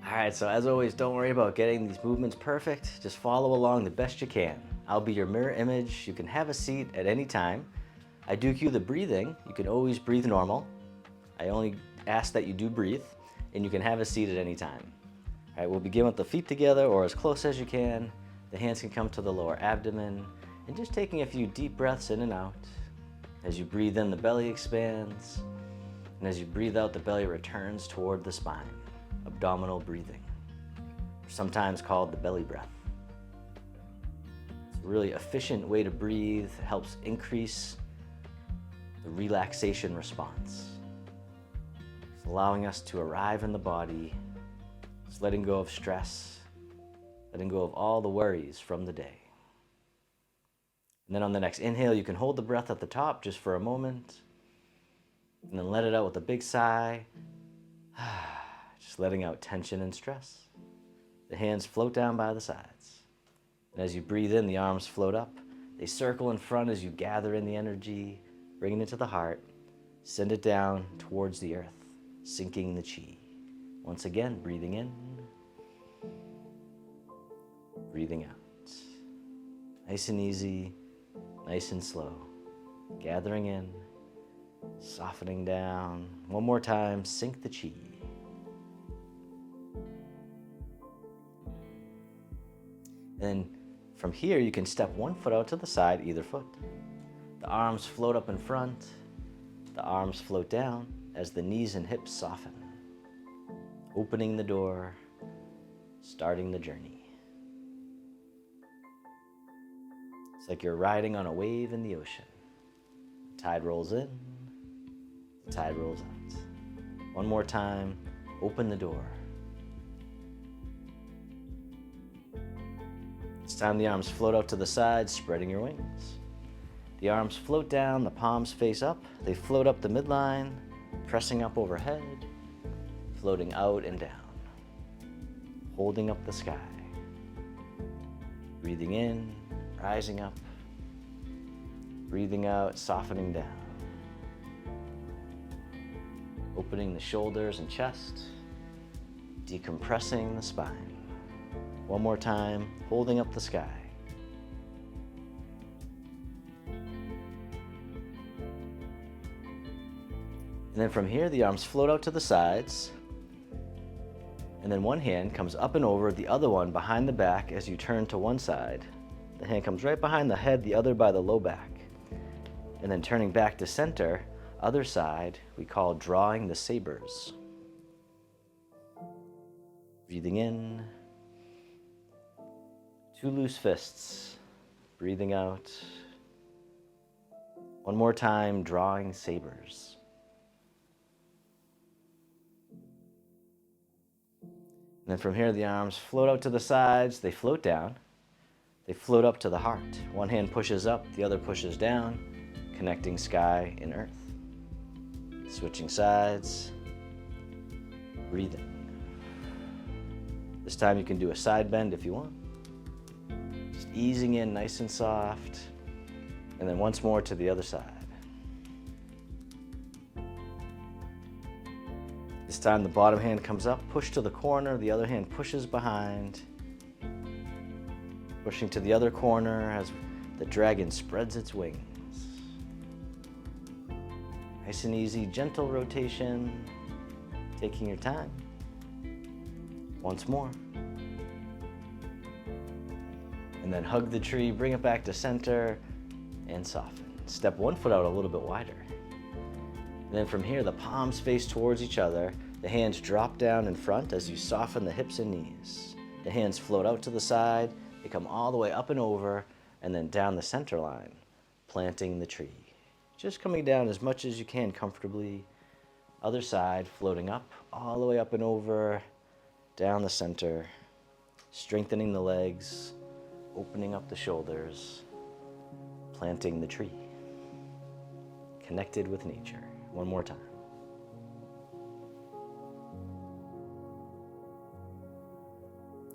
All right, so as always, don't worry about getting these movements perfect. Just follow along the best you can. I'll be your mirror image. You can have a seat at any time. I do cue the breathing. You can always breathe normal. I only ask that you do breathe, and you can have a seat at any time. All right, we'll begin with the feet together or as close as you can. The hands can come to the lower abdomen, and just taking a few deep breaths in and out. As you breathe in, the belly expands, and as you breathe out, the belly returns toward the spine. Abdominal breathing, sometimes called the belly breath. It's a really efficient way to breathe. It helps increase the relaxation response. It's allowing us to arrive in the body. It's letting go of stress, letting go of all the worries from the day. And then on the next inhale, you can hold the breath at the top just for a moment, and then let it out with a big sigh. Just letting out tension and stress. The hands float down by the sides. And as you breathe in, the arms float up. They circle in front as you gather in the energy, bring it to the heart, send it down towards the earth, sinking the chi. Once again, breathing in, breathing out. Nice and easy, nice and slow. Gathering in, softening down. One more time, sink the chi. And from here, you can step one foot out to the side, either foot. The arms float up in front. The arms float down as the knees and hips soften. Opening the door, starting the journey. It's like you're riding on a wave in the ocean. The tide rolls in, the tide rolls out. One more time, open the door. This time the arms float out to the sides, spreading your wings. The arms float down, the palms face up. They float up the midline, pressing up overhead, floating out and down, holding up the sky. Breathing in, rising up. Breathing out, softening down. Opening the shoulders and chest, decompressing the spine. One more time, holding up the sky. And then from here, the arms float out to the sides. And then one hand comes up and over, the other one behind the back as you turn to one side. The hand comes right behind the head, the other by the low back. And then turning back to center, other side, we call drawing the sabers. Breathing in. Two loose fists, breathing out. One more time, drawing sabers. And then from here, the arms float out to the sides, they float down. They float up to the heart. One hand pushes up, the other pushes down, connecting sky and earth. Switching sides, breathing. This time you can do a side bend if you want. Easing in nice and soft, and then once more to the other side. This time the bottom hand comes up, push to the corner, the other hand pushes behind, pushing to the other corner as the dragon spreads its wings. Nice and easy, gentle rotation, taking your time. Once more. And then hug the tree, bring it back to center, and soften. Step one foot out a little bit wider. And then from here, the palms face towards each other. The hands drop down in front as you soften the hips and knees. The hands float out to the side. They come all the way up and over, and then down the center line, planting the tree. Just coming down as much as you can comfortably. Other side, floating up, all the way up and over, down the center, strengthening the legs, opening up the shoulders, planting the tree. Connected with nature. One more time.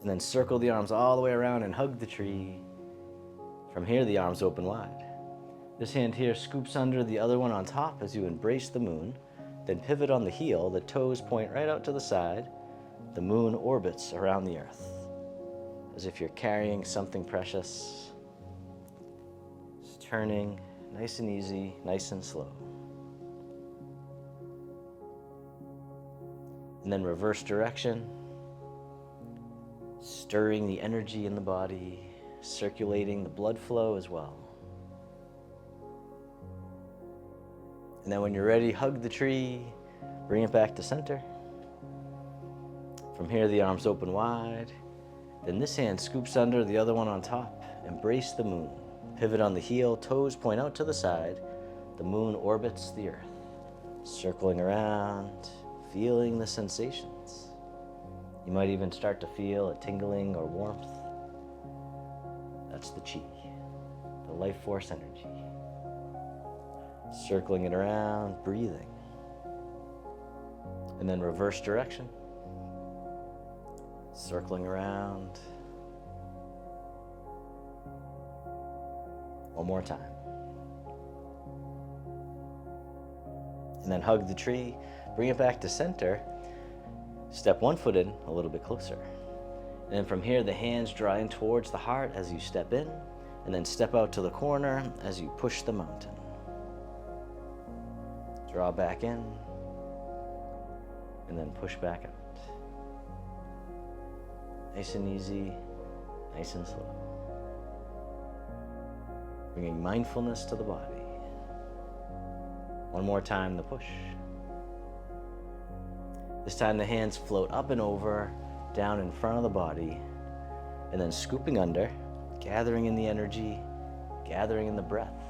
And then circle the arms all the way around and hug the tree. From here, the arms open wide. This hand here scoops under, the other one on top as you embrace the moon. Then pivot on the heel, the toes point right out to the side. the moon orbits around the earth, as if you're carrying something precious. Just turning nice and easy, nice and slow. And then reverse direction, stirring the energy in the body, circulating the blood flow as well. And then when you're ready, hug the tree, bring it back to center. From here, the arms open wide. Then this hand scoops under, the other one on top. Embrace the moon. Pivot on the heel, toes point out to the side. The moon orbits the earth, circling around, feeling the sensations. You might even start to feel a tingling or warmth. That's the chi, the life force energy. Circling it around, breathing. And then reverse direction. Circling around. One more time. And then hug the tree, bring it back to center. Step one foot in a little bit closer. And then from here, the hands draw in towards the heart as you step in, and then step out to the corner as you push the mountain. Draw back in, and then push back out. Nice and easy, nice and slow. Bringing mindfulness to the body. One more time, the push. This time the hands float up and over, down in front of the body, and then scooping under, gathering in the energy, gathering in the breath,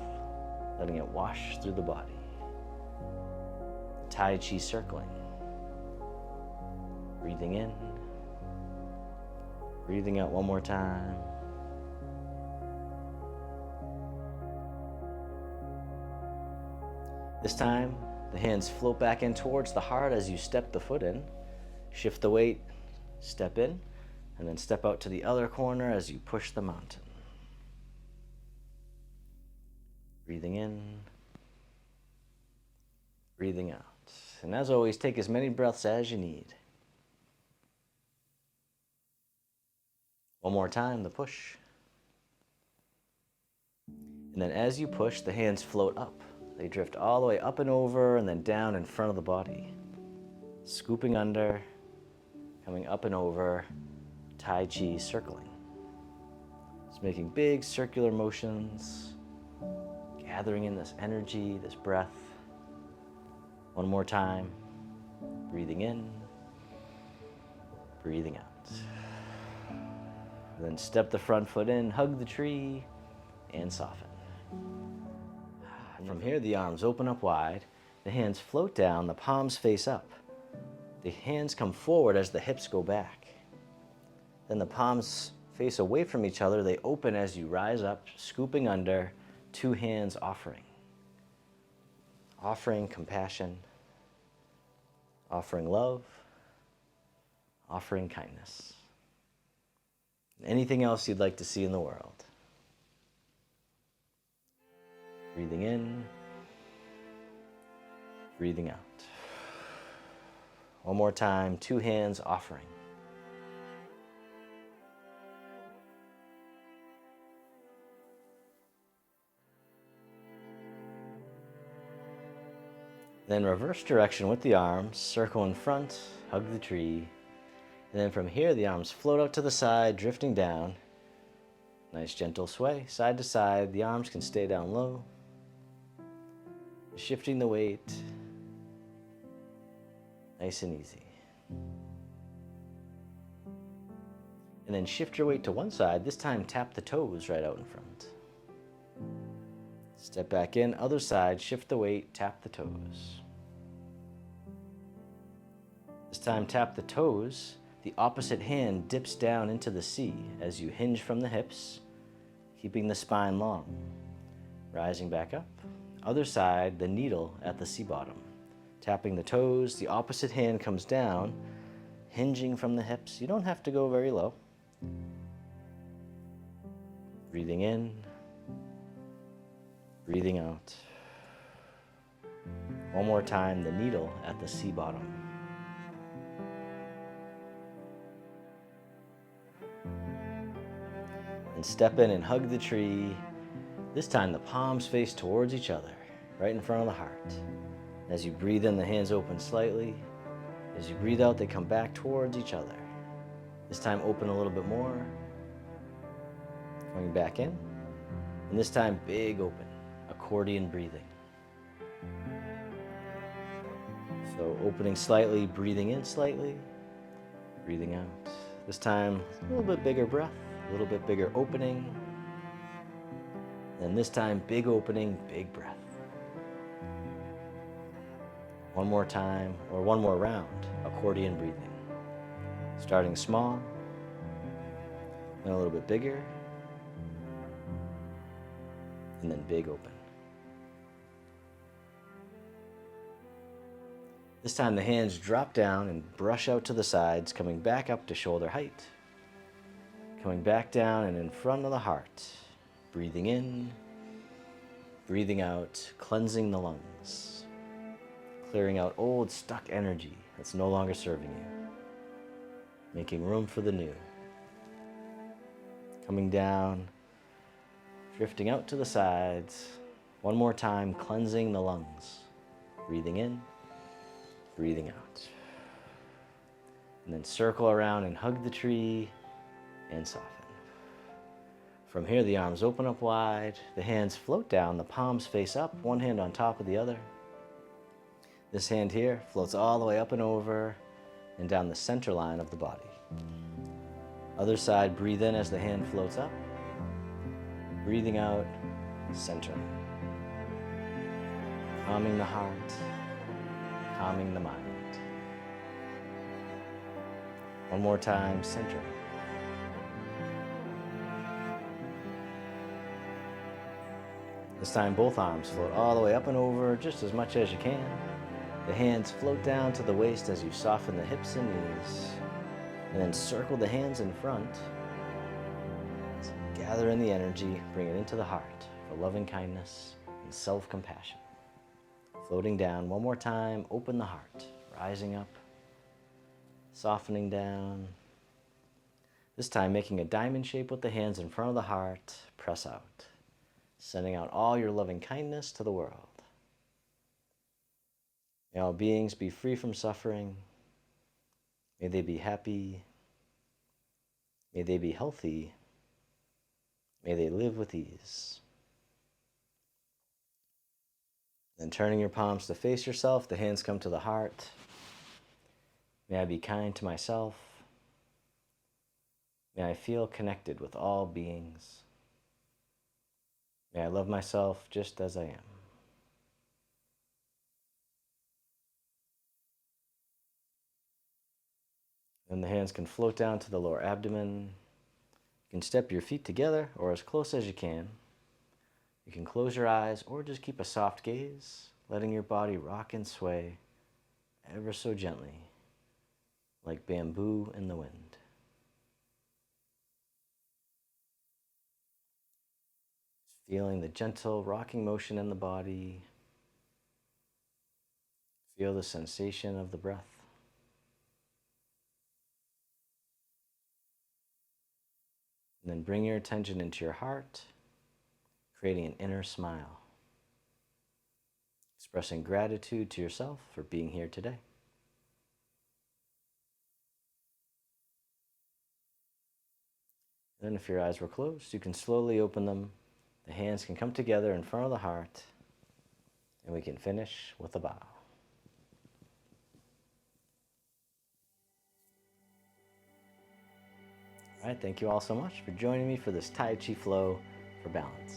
letting it wash through the body. Tai Chi circling. Breathing in, breathing out one more time. This time, the hands float back in towards the heart as you step the foot in. Shift the weight, step in, and then step out to the other corner as you push the mountain. Breathing in, breathing out. And as always, take as many breaths as you need. One more time, the push. And then as you push, the hands float up. They drift all the way up and over and then down in front of the body. Scooping under, coming up and over, Tai Chi circling. Just making big circular motions, gathering in this energy, this breath. One more time, breathing in, breathing out. And then step the front foot in, hug the tree, and soften. From here, the arms open up wide, the hands float down, the palms face up. The hands come forward as the hips go back. Then the palms face away from each other, they open as you rise up, scooping under, two hands offering. Offering compassion, offering love, offering kindness. Anything else you'd like to see in the world. Breathing in, breathing out. One more time, two hands offering. Then reverse direction with the arms, circle in front, hug the tree. And then from here, the arms float out to the side, drifting down. Nice gentle sway, side to side. The arms can stay down low. Shifting the weight. Nice and easy. And then shift your weight to one side. This time, tap the toes right out in front. Step back in, other side, shift the weight, tap the toes. This time, tap the toes. The opposite hand dips down into the C as you hinge from the hips, keeping the spine long. Rising back up. Other side, the needle at the C bottom. Tapping the toes, the opposite hand comes down, hinging from the hips. You don't have to go very low. Breathing in, breathing out. One more time, the needle at the C bottom. And step in and hug the tree. This time the palms face towards each other, right in front of the heart. As you breathe in, the hands open slightly. As you breathe out, they come back towards each other. This time open a little bit more. Coming back in. And this time big open, accordion breathing. So opening slightly, breathing in slightly, breathing out. This time a little bit bigger breath, a little bit bigger opening. And this time big opening, big breath. One more time, or one more round, accordion breathing. Starting small, then a little bit bigger, and then big open. This time the hands drop down and brush out to the sides, coming back up to shoulder height. Coming back down and in front of the heart. Breathing in, breathing out, cleansing the lungs. Clearing out old stuck energy that's no longer serving you. Making room for the new. Coming down, drifting out to the sides. One more time, cleansing the lungs. Breathing in, breathing out. And then circle around and hug the tree and soften. From here, the arms open up wide, the hands float down, the palms face up, one hand on top of the other. This hand here floats all the way up and over and down the center line of the body. Other side, breathe in as the hand floats up. Breathing out, centering. Calming the heart, calming the mind. One more time, centering. This time both arms float all the way up and over just as much as you can. The hands float down to the waist as you soften the hips and knees. And then circle the hands in front. So gather in the energy, bring it into the heart for loving kindness and self-compassion. Floating down one more time, open the heart, rising up, softening down. This time making a diamond shape with the hands in front of the heart, press out, sending out all your loving kindness to the world. May all beings be free from suffering. May they be happy. May they be healthy. May they live with ease. Then turning your palms to face yourself, the hands come to the heart. May I be kind to myself. May I feel connected with all beings. May I love myself just as I am. Then the hands can float down to the lower abdomen. You can step your feet together or as close as you can. You can close your eyes or just keep a soft gaze, letting your body rock and sway ever so gently, like bamboo in the wind. Feeling the gentle rocking motion in the body. Feel the sensation of the breath. And then bring your attention into your heart, creating an inner smile. Expressing gratitude to yourself for being here today. And then if your eyes were closed, you can slowly open them. The hands can come together in front of the heart, and we can finish with a bow. All right, thank you all so much for joining me for this Tai Chi Flow for balance.